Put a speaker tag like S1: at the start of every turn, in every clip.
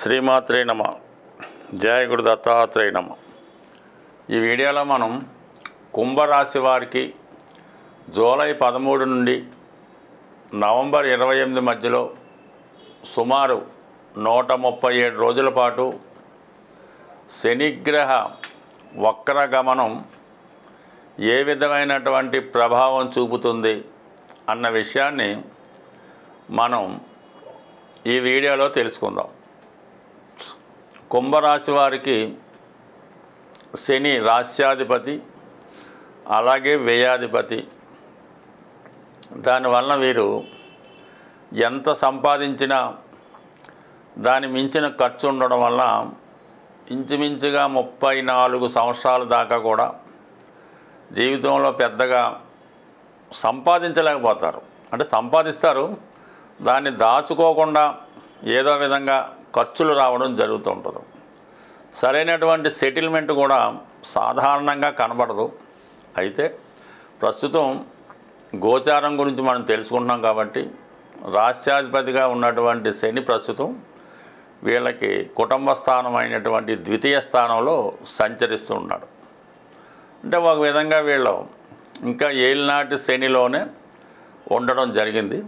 S1: శ్రీమాత్రే నమ. జయ గురు దత్తాత్రేయ నమ. ఈ వీడియోలో మనం కుంభరాశి వారికి జూలై 13 నుండి నవంబర్ 28 మధ్యలో సుమారు 137 రోజుల పాటు శనిగ్రహ వక్రగమనం ఏ విధమైనటువంటి ప్రభావం చూపుతుంది అన్న విషయాన్ని మనం ఈ వీడియోలో తెలుసుకుందాం. కుంభరాశి వారికి శని రాశ్యాధిపతి, అలాగే వ్యయాధిపతి. దానివలన వీరు ఎంత సంపాదించినా దాని మించిన ఖర్చు ఉండడం వల్ల ఇంచుమించుగా 34 సంవత్సరాల దాకా కూడా జీవితంలో పెద్దగా సంపాదించలేకపోతారు. అంటే సంపాదిస్తారు, దాన్ని దాచుకోకుండా ఏదో విధంగా ఖర్చులు రావడం జరుగుతూ ఉంటుంది. సరైనటువంటి సెటిల్మెంట్ కూడా సాధారణంగా కనబడదు. అయితే ప్రస్తుతం గోచారం గురించి మనం తెలుసుకుంటున్నాం కాబట్టి రాశ్యాధిపతిగా ఉన్నటువంటి శని ప్రస్తుతం వీళ్ళకి కుటుంబ స్థానం అయినటువంటి ద్వితీయ స్థానంలో సంచరిస్తూ ఉన్నాడు. అంటే ఒక విధంగా వీళ్ళు ఇంకా ఏలినాటి శనిలోనే ఉండడం జరిగింది.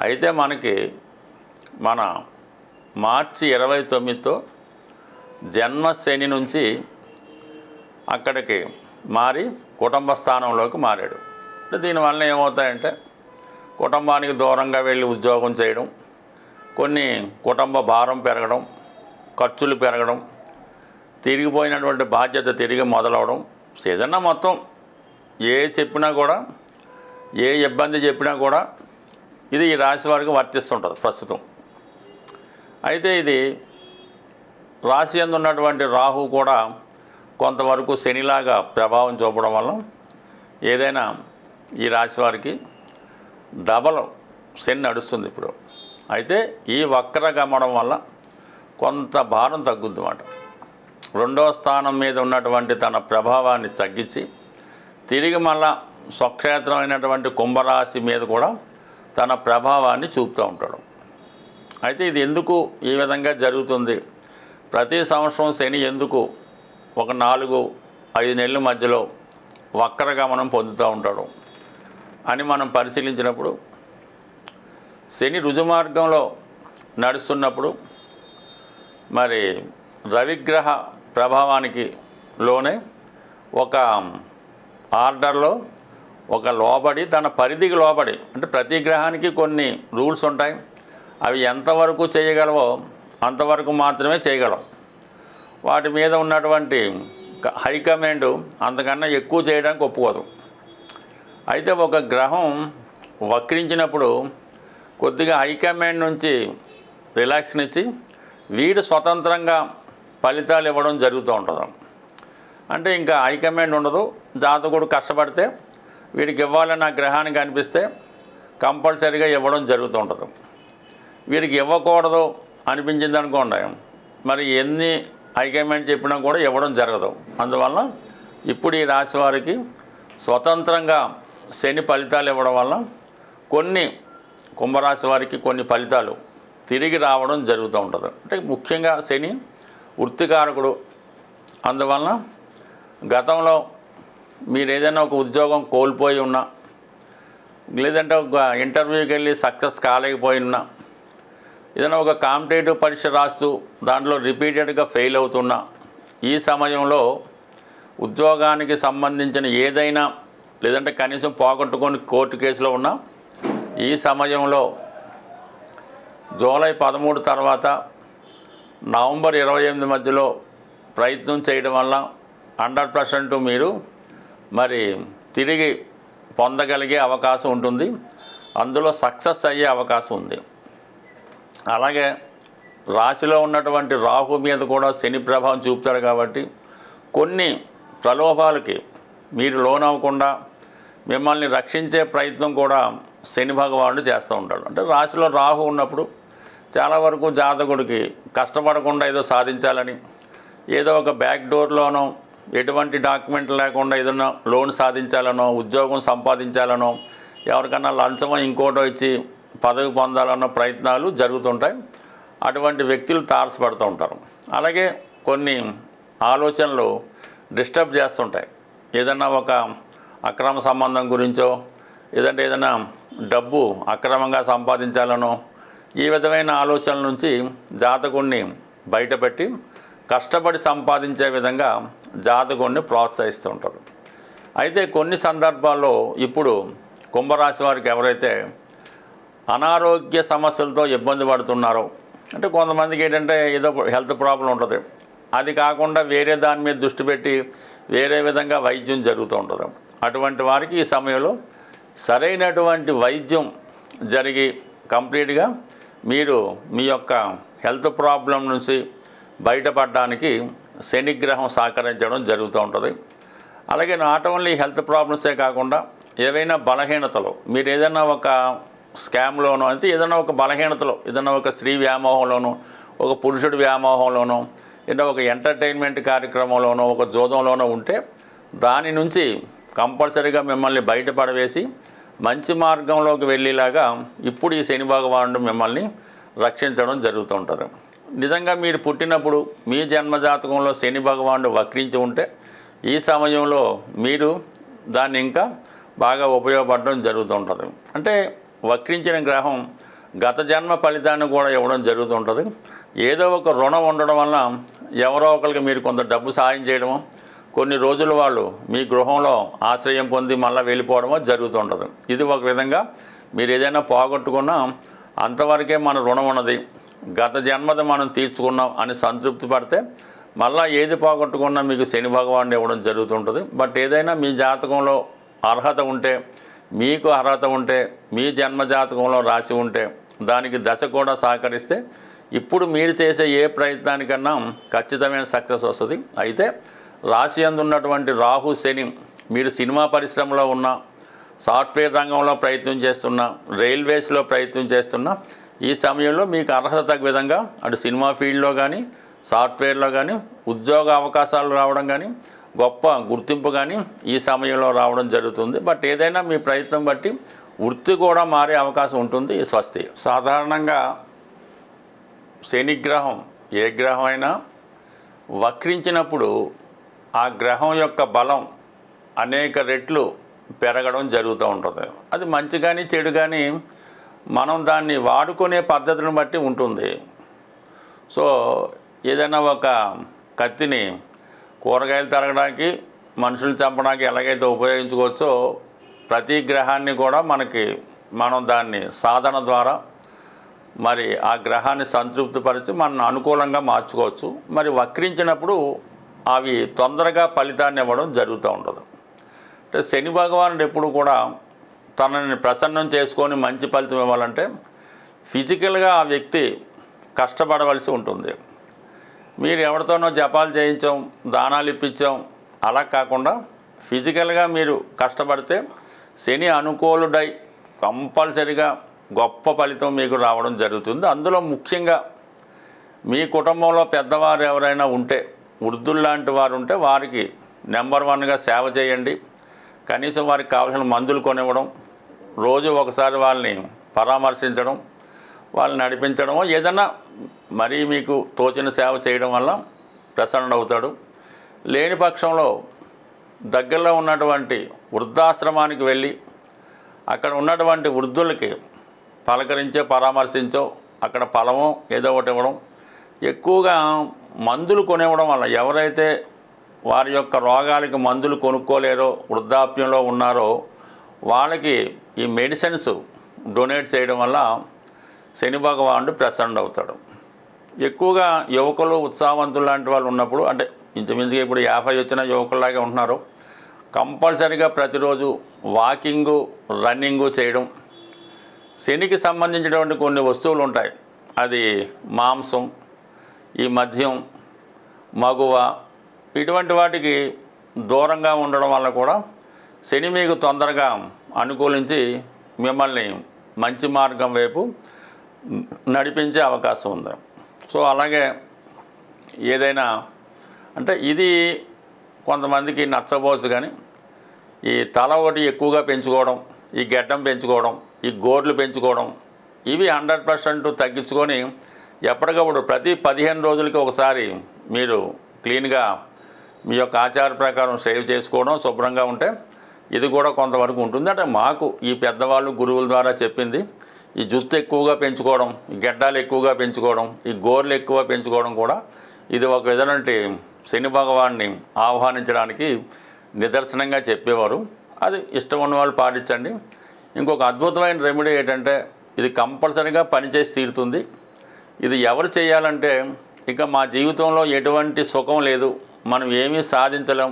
S1: అయితే మనకి మన మార్చి 29తో జన్మ శని నుంచి అక్కడికి మారి కుటుంబ స్థానంలోకి మారాడు. అంటే దీనివల్ల ఏమవుతాయంటే కుటుంబానికి దూరంగా వెళ్ళి ఉద్యోగం చేయడం, కొన్ని కుటుంబ భారం పెరగడం, ఖర్చులు పెరగడం, తిరిగిపోయినటువంటి బాధ్యత తిరిగి మొదలవడం, ఏదన్నా మొత్తం ఏ చెప్పినా కూడా, ఏ ఇబ్బంది చెప్పినా కూడా ఇది ఈ రాశి వారికి వర్తిస్తుంటుంది ప్రస్తుతం. అయితే ఇది రాశి యందు ఉన్నటువంటి రాహు కూడా కొంతవరకు శనిలాగా ప్రభావం చూపడం వల్ల ఏదైనా ఈ రాశి వారికి డబల్ శని నడుస్తుంది ఇప్పుడు. అయితే ఈ వక్ర గమనం వల్ల కొంత భారం తగ్గుద్ది అన్నమాట. 2వ స్థానం మీద ఉన్నటువంటి తన ప్రభావాన్ని తగ్గించి తిరిగి మళ్ళా స్వక్షేత్రమైనటువంటి కుంభరాశి మీద కూడా తన ప్రభావాన్ని చూపుతూ ఉంటాడు. అయితే ఇది ఎందుకు ఈ విధంగా జరుగుతుంది? ప్రతి సంవత్సరం శని ఎందుకు ఒక 4-5 నెలల మధ్యలో వక్రగమనం పొందుతూ ఉంటాడు అని మనం పరిశీలించినప్పుడు, శని రుజుమార్గంలో నడుస్తున్నప్పుడు మరి రవిగ్రహ ప్రభావానికి లోనే ఒక ఆర్డర్లో ఒక లోబడి, తన పరిధికి లోబడి, అంటే ప్రతి గ్రహానికి కొన్ని రూల్స్ ఉంటాయి. అవి ఎంతవరకు చేయగలవో అంతవరకు మాత్రమే చేయగలం. వాటి మీద ఉన్నటువంటి హైకమాండ్ అంతకన్నా ఎక్కువ చేయడానికి ఒప్పుకోదు. అయితే ఒక గ్రహం వక్రించినప్పుడు కొద్దిగా హైకమాండ్ నుంచి రిలాక్స్నిచ్చి వీడు స్వతంత్రంగా ఫలితాలు ఇవ్వడం జరుగుతూ ఉంటుంది. అంటే ఇంకా హైకమాండ్ ఉండదు. జాతకుడు కష్టపడితే వీడికి ఇవ్వాలని ఆ గ్రహానికి అనిపిస్తే కంపల్సరీగా ఇవ్వడం జరుగుతూ ఉంటుంది. వీడికి ఇవ్వకూడదు అనిపించింది అనుకోండి, మరి ఎన్ని హైకమాండ్ చెప్పినా కూడా ఇవ్వడం జరగదు. అందువల్ల ఇప్పుడు ఈ రాశి వారికి స్వతంత్రంగా శని ఫలితాలు ఇవ్వడం వల్ల కొన్ని కుంభరాశి వారికి కొన్ని ఫలితాలు తిరిగి రావడం జరుగుతూ ఉంటుంది. అంటే ముఖ్యంగా శని వృత్తికారకుడు. అందువలన గతంలో మీరు ఏదైనా ఒక ఉద్యోగం కోల్పోయి ఉన్నా, లేదంటే ఒక ఇంటర్వ్యూకి వెళ్ళి సక్సెస్ కాలేకపోయి ఉన్నా, ఏదైనా ఒక కాంపిటేటివ్ పరీక్ష రాస్తూ దాంట్లో రిపీటెడ్గా ఫెయిల్ అవుతున్నా, ఈ సమయంలో ఉద్యోగానికి సంబంధించిన ఏదైనా, లేదంటే కనీసం పోగొట్టుకొని కోర్టు కేసులో ఉన్నా, ఈ సమయంలో జూలై 13 తర్వాత నవంబర్ 28 మధ్యలో ప్రయత్నం చేయడం వల్ల 100% మీరు మరి తిరిగి పొందగలిగే అవకాశం ఉంటుంది. అందులో సక్సెస్ అయ్యే అవకాశం ఉంది. అలాగే రాశిలో ఉన్నటువంటి రాహు మీద కూడా శని ప్రభావం చూపుతాడు కాబట్టి కొన్ని ప్రలోభాలకి మీరు లోనవ్వకుండా మిమ్మల్ని రక్షించే ప్రయత్నం కూడా శని భగవానుడు చేస్తూ ఉంటాడు. అంటే రాశిలో రాహు ఉన్నప్పుడు చాలా వరకు జాతకుడికి కష్టపడకుండా ఏదో సాధించాలని, ఏదో ఒక బ్యాక్ డోర్లోనో ఎటువంటి డాక్యుమెంట్ లేకుండా ఏదైనా లోన్ సాధించాలనో, ఉద్యోగం సంపాదించాలనో, ఎవరికన్నా లంచమో ఇంకోటో ఇచ్చి పదవి పొందాలన్న ప్రయత్నాలు జరుగుతుంటాయి. అటువంటి వ్యక్తులు తారసపడుతూ ఉంటారు. అలాగే కొన్ని ఆలోచనలు డిస్టర్బ్ చేస్తుంటాయి. ఏదన్నా ఒక అక్రమ సంబంధం గురించో, ఏదంటే ఏదైనా డబ్బు అక్రమంగా సంపాదించాలనో, ఈ విధమైన ఆలోచనల నుంచి జాతకుడిని బయటపెట్టి కష్టపడి సంపాదించే విధంగా జాతకుడిని ప్రోత్సహిస్తూ ఉంటారు. అయితే కొన్ని సందర్భాల్లో ఇప్పుడు కుంభరాశి వారికి ఎవరైతే అనారోగ్య సమస్యలతో ఇబ్బంది పడుతున్నారో, అంటే కొంతమందికి ఏంటంటే ఏదో హెల్త్ ప్రాబ్లం ఉంటుంది, అది కాకుండా వేరే దాని మీద దృష్టి పెట్టి వేరే విధంగా వైద్యం జరుగుతూ ఉంటుంది. అటువంటి వారికి ఈ సమయంలో సరైనటువంటి వైద్యం జరిగి కంప్లీట్గా మీరు మీ యొక్క హెల్త్ ప్రాబ్లం నుంచి బయటపడడానికి శనిగ్రహం సహకరించడం జరుగుతూ ఉంటుంది. అలాగే నాట్ ఓన్లీ హెల్త్ ప్రాబ్లమ్సే కాకుండా ఏవైనా బలహీనతలు, మీరు ఏదైనా ఒక స్కామ్లోనో అంటే ఏదైనా ఒక బలహీనతలో, ఏదైనా ఒక స్త్రీ వ్యామోహంలోనో, ఒక పురుషుడి వ్యామోహంలోనో, ఏదైనా ఒక ఎంటర్టైన్మెంట్ కార్యక్రమంలోనో, ఒక జోదంలోనో ఉంటే దాని నుంచి కంపల్సరీగా మిమ్మల్ని బయటపడవేసి మంచి మార్గంలోకి వెళ్ళేలాగా ఇప్పుడు ఈ శని భగవానుడు మిమ్మల్ని రక్షించడం జరుగుతూ ఉంటుంది. నిజంగా మీరు పుట్టినప్పుడు మీ జన్మజాతకంలో శని భగవానుడు వక్రించి ఉంటే ఈ సమయంలో మీరు దాన్ని ఇంకా బాగా ఉపయోగపడడం జరుగుతూ ఉంటుంది. అంటే వక్రించిన గ్రహం గత జన్మ ఫలితాన్ని కూడా ఇవ్వడం జరుగుతుంటుంది. ఏదో ఒక రుణం ఉండడం వల్ల ఎవరో ఒకరికి మీరు కొంత డబ్బు సాయం చేయడమో, కొన్ని రోజులు వాళ్ళు మీ గృహంలో ఆశ్రయం పొంది మళ్ళీ వెళ్ళిపోవడమో జరుగుతుంటుంది. ఇది ఒక విధంగా మీరు ఏదైనా పోగొట్టుకున్నా అంతవరకే మన రుణం ఉన్నది, గత జన్మది మనం తీర్చుకున్నాం అని సంతృప్తి పడితే మళ్ళీ ఏది పోగొట్టుకున్నా మీకు శని భగవానుడు ఇవ్వడం జరుగుతుంటుంది. బట్ ఏదైనా మీ జాతకంలో అర్హత ఉంటే, మీకు అర్హత ఉంటే, మీ జన్మ జాతకంలో రాసి ఉంటే దానికి దశ కూడా సహకరిస్తే ఇప్పుడు మీరు చేసే ఏ ప్రయత్నానికన్నా ఖచ్చితమైన సక్సెస్ వస్తుంది. అయితే రాశి యందు ఉన్నటువంటి రాహు శని, మీరు సినిమా పరిశ్రమలో ఉన్న, సాఫ్ట్వేర్ రంగంలో ప్రయత్నం చేస్తున్న, రైల్వేస్లో ప్రయత్నం చేస్తున్న ఈ సమయంలో మీకు అర్హత తగ్గ విధంగా అటు సినిమా ఫీల్డ్లో కానీ సాఫ్ట్వేర్లో కానీ ఉద్యోగ అవకాశాలు రావడం కానీ గొప్ప గుర్తింపు కానీ ఈ సమయంలో రావడం జరుగుతుంది. బట్ ఏదైనా మీ ప్రయత్నం బట్టి వృత్తి కూడా మారే అవకాశం ఉంటుంది. స్వస్తి. సాధారణంగా శనిగ్రహం ఏ గ్రహం అయినా వక్రించినప్పుడు ఆ గ్రహం యొక్క బలం అనేక రెట్లు పెరగడం జరుగుతూ ఉంటుంది. అది మంచి కానీ చెడు కానీ మనం దాన్ని వాడుకునే పద్ధతిని బట్టి ఉంటుంది. సో ఏదైనా ఒక కత్తిని కూరగాయలు తరగడానికి, మనుషులు చంపడానికి ఎలాగైతే ఉపయోగించుకోవచ్చో ప్రతి గ్రహాన్ని కూడా మనం దాన్ని సాధన ద్వారా మరి ఆ గ్రహాన్ని సంతృప్తిపరిచి మనం అనుకూలంగా మార్చుకోవచ్చు. మరి వక్రించినప్పుడు అవి తొందరగా ఫలితాన్ని ఇవ్వడం జరుగుతూ ఉంటుంది. అంటే శని భగవానుడు ఎప్పుడు కూడా తనని ప్రసన్నం చేసుకొని మంచి ఫలితం ఇవ్వాలంటే ఫిజికల్గా ఆ వ్యక్తి కష్టపడవలసి ఉంటుంది. మీరు ఎవరితోనో జపాలు చేయించాం, దానాలు ఇప్పించాం, అలా కాకుండా ఫిజికల్గా మీరు కష్టపడితే శని అనుకూలుడై కంపల్సరిగా గొప్ప ఫలితం మీకు రావడం జరుగుతుంది. అందులో ముఖ్యంగా మీ కుటుంబంలో పెద్దవారు ఎవరైనా ఉంటే, వృద్ధుల్లాంటి వారు ఉంటే వారికి నెంబర్ 1గా సేవ చేయండి. కనీసం వారికి కావాల్సిన మందులు కొనివ్వడం, రోజు ఒకసారి వాళ్ళని పరామర్శించడం, వాళ్ళని నడిపించడమో ఏదన్నా మరీ మీకు తోచిన సేవ చేయడం వల్ల ప్రసన్నుడవుతాడు. లేని పక్షంలో దగ్గరలో ఉన్నటువంటి వృద్ధాశ్రమానికి వెళ్ళి అక్కడ ఉన్నటువంటి వృద్ధులకి పలకరించో పరామర్శించో అక్కడ ఫలమో ఏదో ఒకటి ఇవ్వడం, ఎక్కువగా మందులు కొనివ్వడం వల్ల ఎవరైతే వారి యొక్క రోగాలకి మందులు కొనుక్కోలేరో, వృద్ధాప్యంలో ఉన్నారో వాళ్ళకి ఈ మెడిసిన్స్ డొనేట్ చేయడం వల్ల శని భగవానుడు ప్రసన్నుడవుతాడు. ఎక్కువగా యువకులు ఉత్సాహవంతులు లాంటి వాళ్ళు ఉన్నప్పుడు, అంటే ఇంచుమించుగా ఇప్పుడు 50 వచ్చిన యువకుల్లాగే ఉంటున్నారు, కంపల్సరీగా ప్రతిరోజు వాకింగు, రన్నింగు చేయడం. శనికి సంబంధించినటువంటి కొన్ని వస్తువులు ఉంటాయి, అది మాంసం, ఈ మద్యం, మగువ, ఇటువంటి వాటికి దూరంగా ఉండడం వల్ల కూడా శని మీకు తొందరగా అనుకూలించి మిమ్మల్ని మంచి మార్గం వైపు నడిపించే అవకాశం ఉంది. సో అలాగే ఏదైనా అంటే ఇది కొంతమందికి నచ్చబోచ్చు, కానీ ఈ తల ఒకటి ఎక్కువగా పెంచుకోవడం, ఈ గెడ్డం పెంచుకోవడం, ఈ గోర్లు పెంచుకోవడం, ఇవి 100% తగ్గించుకొని ఎప్పటికప్పుడు ప్రతి 15 రోజులకి ఒకసారి మీరు క్లీన్గా మీ యొక్క ఆచార ప్రకారం సేవ్ చేసుకోవడం, శుభ్రంగా ఉంటే ఇది కూడా కొంతవరకు ఉంటుంది. అంటే మాకు ఈ పెద్దవాళ్ళు గురువుల ద్వారా చెప్పింది. ఈ జుత్తు ఎక్కువగా పెంచుకోవడం, ఈ గెడ్డాలు ఎక్కువగా పెంచుకోవడం, ఈ గోర్లు ఎక్కువ పెంచుకోవడం కూడా ఇది ఒక విధమైన శని భగవాన్ని ఆహ్వానించడానికి నిదర్శనంగా చెప్పేవారు. అది ఇష్టం ఉన్న వాళ్ళు పాటించండి. ఇంకొక అద్భుతమైన రెమెడీ ఏంటంటే ఇది కంపల్సరీగా పనిచేసి తీరుతుంది. ఇది ఎవరు చేయాలంటే ఇక మా జీవితంలో ఎటువంటి సుఖం లేదు, మనం ఏమీ సాధించలేం,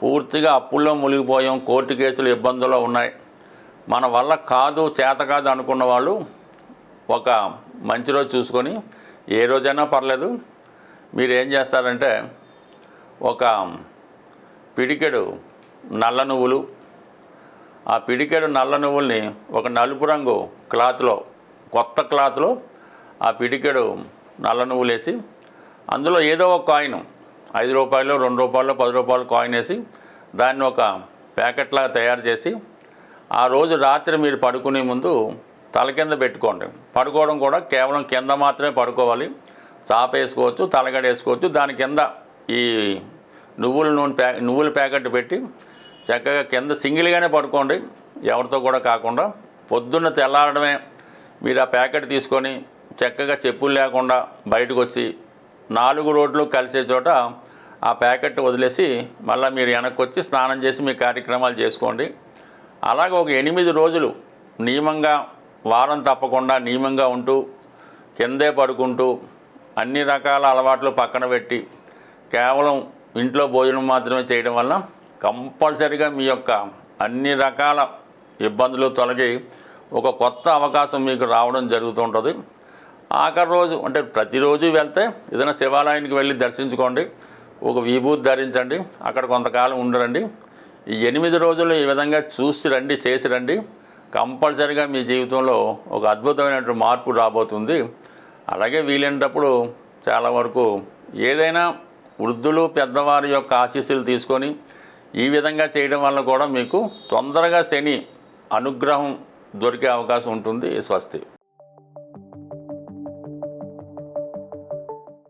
S1: పూర్తిగా అప్పుల్లో మునిగిపోయాం, కోర్టు కేసులు ఇబ్బందుల్లో ఉన్నాయి, మన వల్ల కాదు, చేత కాదు అనుకున్న వాళ్ళు ఒక మంచి రోజు చూసుకొని, ఏ రోజైనా పర్లేదు, మీరు ఏం చేస్తారంటే ఒక పిడికెడు నల్ల నువ్వులు, ఆ పిడికెడు నల్ల నువ్వుల్ని ఒక నలుపు రంగు క్లాత్లో, కొత్త క్లాత్లో ఆ పిడికెడు నల్ల నువ్వులు వేసి అందులో ఏదో ఒక కాయిన్, 5 రూపాయలు, 2 రూపాయలు, 10 రూపాయలు కాయిన్ వేసి దాన్ని ఒక ప్యాకెట్లాగా తయారు చేసి ఆ రోజు రాత్రి మీరు పడుకునే ముందు తల కింద పెట్టుకోండి. పడుకోవడం కూడా కేవలం కింద మాత్రమే పడుకోవాలి. చాప వేసుకోవచ్చు, తలగడ వేసుకోవచ్చు. దాని కింద ఈ నువ్వుల ప్యాకెట్ పెట్టి చక్కగా కింద సింగిల్గానే పడుకోండి, ఎవరితో కూడా కాకుండా. పొద్దున్న తెల్లారడమే మీరు ఆ ప్యాకెట్ తీసుకొని చక్కగా చెప్పులు లేకుండా బయటకు వచ్చి 4 రోడ్లు కలిసే చోట ఆ ప్యాకెట్ వదిలేసి మళ్ళీ మీరు వెనక్కి వచ్చి స్నానం చేసి మీ కార్యక్రమాలు చేసుకోండి. అలాగే ఒక 8 రోజులు నియమంగా, వారం తప్పకుండా నియమంగా ఉంటూ కిందే పడుకుంటూ అన్ని రకాల అలవాట్లు పక్కన పెట్టి కేవలం ఇంట్లో భోజనం మాత్రమే చేయడం వల్ల కంపల్సరీగా మీ యొక్క అన్ని రకాల ఇబ్బందులు తొలగి ఒక కొత్త అవకాశం మీకు రావడం జరుగుతుంటుంది. ఆఖరి రోజు అంటే ప్రతిరోజు వెళ్తే ఏదైనా శివాలయానికి వెళ్ళి దర్శించుకోండి, ఒక విభూతి ధరించండి, అక్కడ కొంతకాలం ఉండరండి. ఈ 8 రోజులు ఈ విధంగా చూసి రండి, చేసి రండి. కంపల్సరీగా మీ జీవితంలో ఒక అద్భుతమైనటువంటి మార్పు రాబోతుంది. అలాగే వీలైనప్పుడు చాలా వరకు ఏదైనా వృద్ధులు, పెద్దవారి యొక్క ఆశీస్సులు తీసుకొని ఈ విధంగా చేయడం వల్ల కూడా మీకు తొందరగా శని అనుగ్రహం దొరికే అవకాశం ఉంటుంది. స్వస్తి.